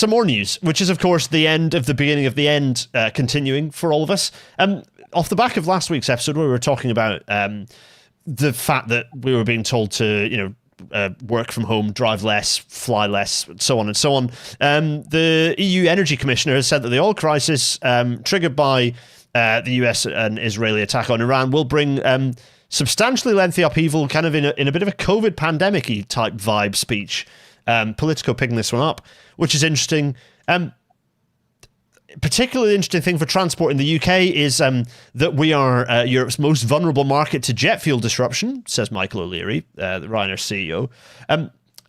some more news, which is, of course, the end of the beginning of the end continuing for all of us. Off the back of last week's episode, where we were talking about the fact that we were being told to, work from home, drive less, fly less, so on and so on. The EU Energy Commissioner has said that the oil crisis triggered by the US and Israeli attack on Iran will bring substantially lengthy upheaval, kind of in a bit of a COVID pandemic-y type vibe speech. Politico picking this one up, which is interesting. Particularly interesting thing for transport in the UK is that we are Europe's most vulnerable market to jet fuel disruption, says Michael O'Leary, the Ryanair CEO.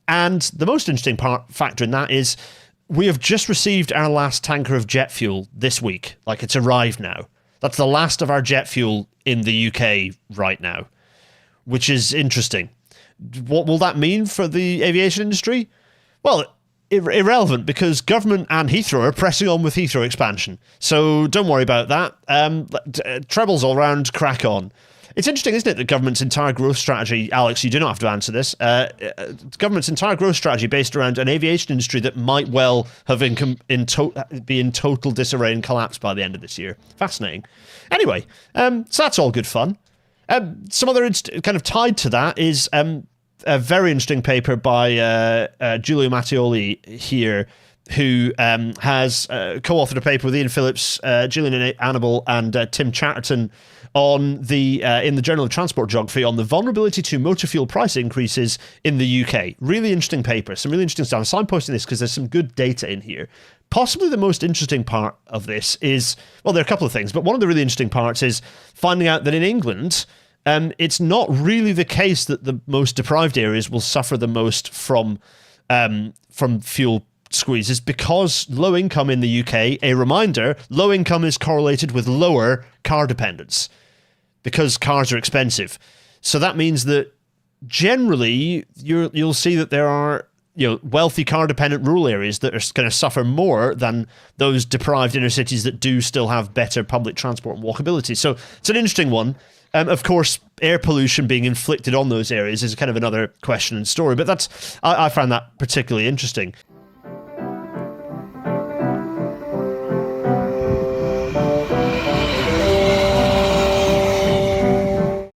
And the most interesting factor in that is we have just received our last tanker of jet fuel this week. Like, it's arrived now. That's the last of our jet fuel in the UK right now, which is interesting. What will that mean for the aviation industry? Well, irrelevant, because government and Heathrow are pressing on with Heathrow expansion. So don't worry about that. Trebles all round, crack on. It's interesting, isn't it, that government's entire growth strategy, Alex, you do not have to answer this, government's entire growth strategy based around an aviation industry that might well have be in total disarray and collapse by the end of this year. Fascinating. Anyway, so that's all good fun. Some other kind of tied to that is a very interesting paper by Giulio Mattioli here, who has co-authored a paper with Ian Phillips, Gillian Annable, and Tim Chatterton on in the Journal of Transport Geography on the vulnerability to motor fuel price increases in the UK. Really interesting paper, some really interesting stuff. So I'm posting this because there's some good data in here. Possibly the most interesting part of this is, well, there are a couple of things, but one of the really interesting parts is finding out that in England, it's not really the case that the most deprived areas will suffer the most from fuel squeezes, because low income in the UK, a reminder, low income is correlated with lower car dependence because cars are expensive. So that means that generally you'll see that there are wealthy car dependent rural areas that are going to suffer more than those deprived inner cities that do still have better public transport and walkability. So it's an interesting one. Of course, air pollution being inflicted on those areas is kind of another question and story, but I found that particularly interesting.